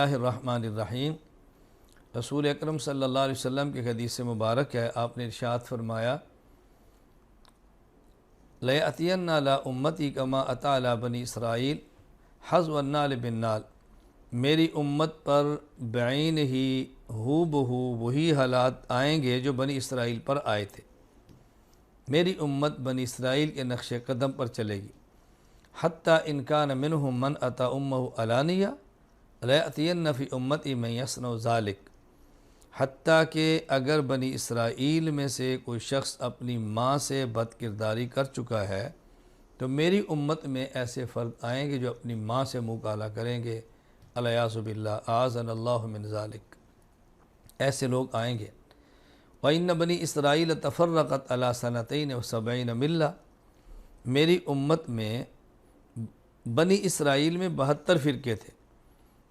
اللہ الرحمن الرحیم۔ رسول اکرم صلی اللہ علیہ وسلم کی حدیث مبارک ہے، آپ نے ارشاد فرمایا لَيَأْتِيَنَّ عَلَىٰ أُمَّتِي كَمَا أَتَىٰ عَلَىٰ بَنِي اسرائیل حَذْوَ النَّعْلِ بِالنَّعْلِ۔ میری امت پر بعین ہی ہو بہو وہی حالات آئیں گے جو بنی اسرائیل پر آئے تھے۔ میری امت بنی اسرائیل کے نقش قدم پر چلے گی۔ حتیٰ ان کان منہم من اتی امہ علانیہ لَيَأْتِيَنَّ فِي أُمَّتِي مَن يَصْنَعُ ذَلِكَ۔ حتیٰ کہ اگر بنی اسرائیل میں سے کوئی شخص اپنی ماں سے بد کرداری کر چکا ہے تو میری امت میں ایسے فرد آئیں گے جو اپنی ماں سے منہ کالا کریں گے، الیاذ باللہ، اعاذنا اللہ من ذالک، ایسے لوگ آئیں گے۔ وَإِنَّ بَنِي إِسْرَائِيلَ تَفَرَّقَتْ عَلَىٰ سَنَتَيْنِ وَسَبْعِينَ مِلَّةً۔ میری امت میں بنی اسرائیل میں 72 فرقے تھے۔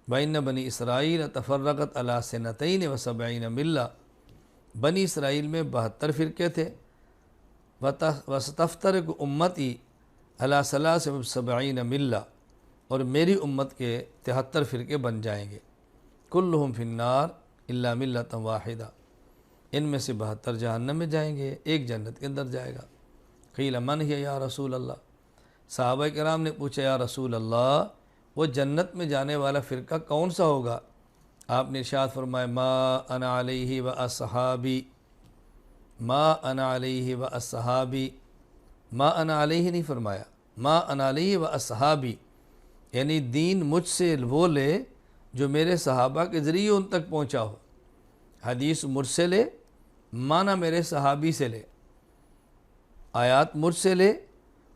وَإِنَّ بَنِي إِسْرَائِيلَ تَفَرَّقَتْ عَلَىٰ سَنَتَيْنِ وَسَبْعِينَ مِلَّةً۔ بنی اسرائیل میں 72 فرقے تھے۔ وَسَتَفْتَرِقُ أُمَّتِي عَلَىٰ 73 مِلَّةً، اور میری امت کے 73 فرقے بن جائیں گے۔ كُلُّهُمْ فِي النَّارِ إِلَّا مِلَّةً وَاحِدَةً۔ ان میں سے 72 جہنم میں جائیں گے، ایک جنت کے اندر جائے گا۔ قیل من ہی یا رسول اللہ، صحابہ کرام نے پوچھا یا رسول اللہ وہ جنت میں جانے والا فرقہ کون سا ہوگا؟ آپ نے ارشاد فرمایا ما انا علیہ و اصحابی، ما انا علیہ و اصحابی، ما انا علیہ نہیں فرمایا، ما انا علیہ و اصحابی، یعنی دین مجھ سے وہ لے جو میرے صحابہ کے ذریعے ان تک پہنچا ہو۔ حدیث مجھ سے لے، معنی میرے صحابی سے لے، آیات مجھ سے لے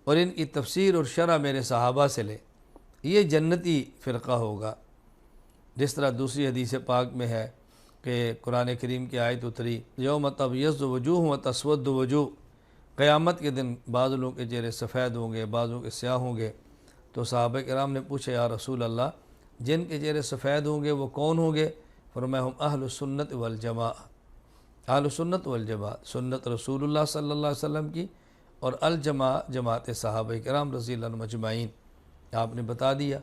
اور ان کی تفسیر اور شرح میرے صحابہ سے لے، یہ جنتی فرقہ ہوگا۔ جس طرح دوسری حدیث پاک میں ہے کہ قرآن کریم کی آیت اتری یوم تبیض وجوہ و تسود وجوہ، قیامت کے دن بعض لوگوں کے چہرے سفید ہوں گے، بعضوں کے سیاہ ہوں گے۔ تو صحابہ کرام نے پوچھا یا رسول اللہ جن کے چہرے سفید ہوں گے وہ کون ہوں گے؟ فرمایا ہم اہل السنت والجماع، اہل السنت والجماع، سنت رسول اللہ صلی اللہ علیہ وسلم کی، اور الجماع جماعت صحابہ کرام رضی اللہ عنہم اجمعین، آپ نے بتا دیا۔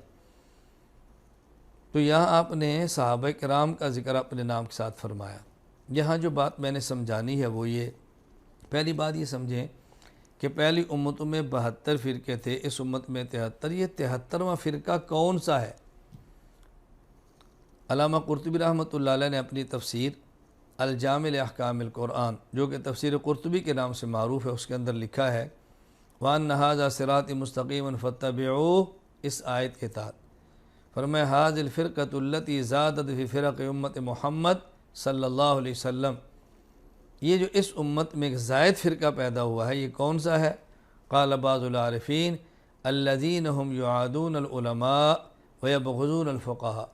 تو یہاں آپ نے صحابہ کرام کا ذکر اپنے نام کے ساتھ فرمایا۔ یہاں جو بات میں نے سمجھانی ہے وہ یہ، پہلی بات یہ سمجھیں کہ پہلی امتوں میں 72 فرقے تھے، اس امت میں 73۔ یہ 73واں فرقہ کون سا ہے؟ علامہ قرطبی رحمۃ اللہ علیہ نے اپنی تفسیر الجامع لاحکام القرآن، جو کہ تفسیر قرطبی کے نام سے معروف ہے، اس کے اندر لکھا ہے وَأَنَّ هَذَا صِرَاطِ مُسْتَقِيمًا فَاتَّبِعُوهُ، اس آیت کے تحت فرمایا هَذِهِ الْفِرْقَةُ الَّتِي زَادَتْ فِي فِرَقِ امت محمد صلی اللہ علیہ وسلم، یہ جو اس امت میں ایک زائد فرقہ پیدا ہوا ہے یہ کون سا ہے؟ قال بعض العارفین الذین هم یعادون العلماء ویبغضون الفقہاء،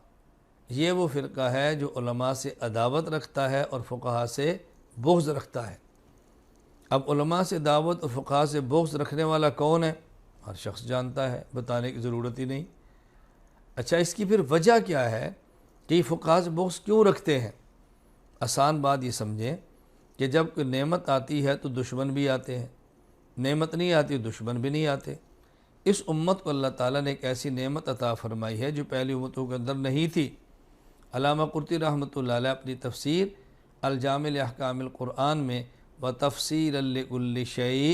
یہ وہ فرقہ ہے جو علماء سے عداوت رکھتا ہے اور فقہاء سے بغض رکھتا ہے۔ اب علماء سے دعوت اور فقہاء سے بغض رکھنے والا کون ہے؟ ہر شخص جانتا ہے، بتانے کی ضرورت ہی نہیں۔ اچھا اس کی پھر وجہ کیا ہے کہ یہ فقہاء سے بغض کیوں رکھتے ہیں؟ آسان بات یہ سمجھیں کہ جب کوئی نعمت آتی ہے تو دشمن بھی آتے ہیں، نعمت نہیں آتی دشمن بھی نہیں آتے۔ اس امت کو اللہ تعالیٰ نے ایک ایسی نعمت عطا فرمائی ہے جو پہلی امتوں کے اندر نہیں تھی۔ علامہ قرطبی رحمۃ اللہ علیہ اپنی تفسیر الجامع لاحکام القرآن میں وتفسیرا لکل شیء،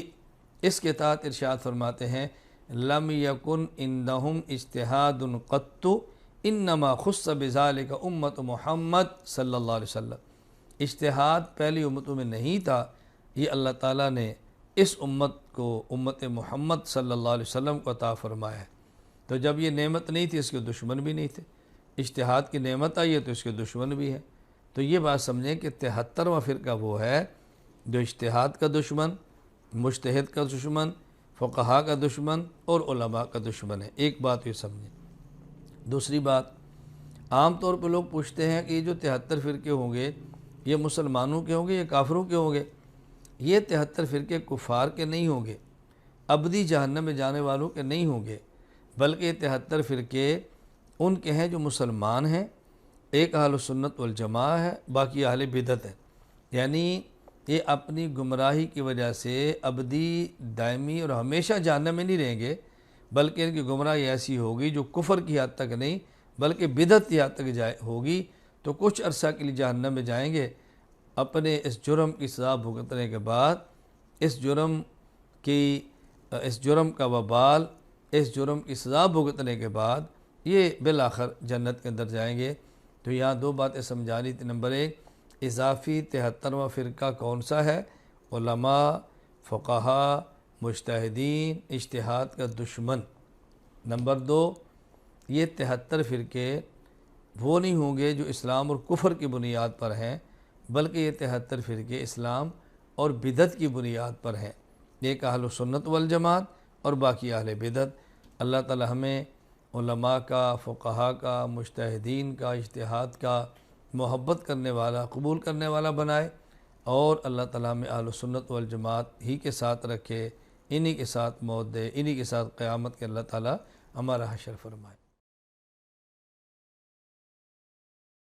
اس کے تحت ارشاد فرماتے ہیں لم یکن عندہم اجتہاد قط انما خص بذلک امت محمد صلی اللہ علیہ وسلم، اجتہاد پہلی امتوں میں نہیں تھا، یہ اللہ تعالیٰ نے اس امت کو، امت محمد صلی اللہ علیہ وسلم کو عطا فرمایا ہے۔ تو جب یہ نعمت نہیں تھی اس کے دشمن بھی نہیں تھے، اجتہاد کی نعمت آئی ہے تو اس کے دشمن بھی ہیں۔ تو یہ بات سمجھیں کہ 73واں فرقہ وہ ہے جو اجتہاد کا دشمن، مجتہد کا دشمن، فقہاء کا دشمن اور علماء کا دشمن ہے۔ ایک بات یہ سمجھیں۔ دوسری بات، عام طور پہ لوگ پوچھتے ہیں کہ یہ جو 73 فرقے ہوں گے یہ مسلمانوں کے ہوں گے یا کافروں کے ہوں گے؟ یہ 73 فرقے کفار کے نہیں ہوں گے، ابدی جہنم میں جانے والوں کے نہیں ہوں گے، بلکہ یہ 73 فرقے ان کے ہیں جو مسلمان ہیں، ایک اہل سنت والجماع ہے، باقی اہل بدعت ہے۔ یعنی یہ اپنی گمراہی کی وجہ سے ابدی، دائمی اور ہمیشہ جہنم میں نہیں رہیں گے، بلکہ ان کی گمراہی ایسی ہوگی جو کفر کی حد تک نہیں بلکہ بدعت یہاں تک ہوگی تو کچھ عرصہ کے لیے جہنم میں جائیں گے، اپنے اس جرم کی سزا بھگتنے کے بعد اس جرم کا وبال، اس جرم کی سزا بھگتنے کے بعد یہ بالآخر جنت کے اندر جائیں گے۔ تو یہاں دو باتیں سمجھانی تھی۔ نمبر 1، اضافی 73واں فرقہ کون سا ہے؟ علماء، فقہا، مجتہدین، اجتہاد کا دشمن۔ نمبر 2، یہ 73 فرقے وہ نہیں ہوں گے جو اسلام اور کفر کی بنیاد پر ہیں، بلکہ یہ 73 فرقے اسلام اور بدعت کی بنیاد پر ہیں۔ ایک اہل سنت والجماعت اور باقی اہل بدعت۔ اللہ تعالی ہمیں علماء کا، فقہا کا، مجتہدین کا، اجتہاد کا محبت کرنے والا، قبول کرنے والا بنائے، اور اللہ تعالی ہمیں اہل سنت والجماعت ہی کے ساتھ رکھے، انہی کے ساتھ موت دے، انہی کے ساتھ قیامت کے اللہ تعالی ہمارا حشر فرمائے۔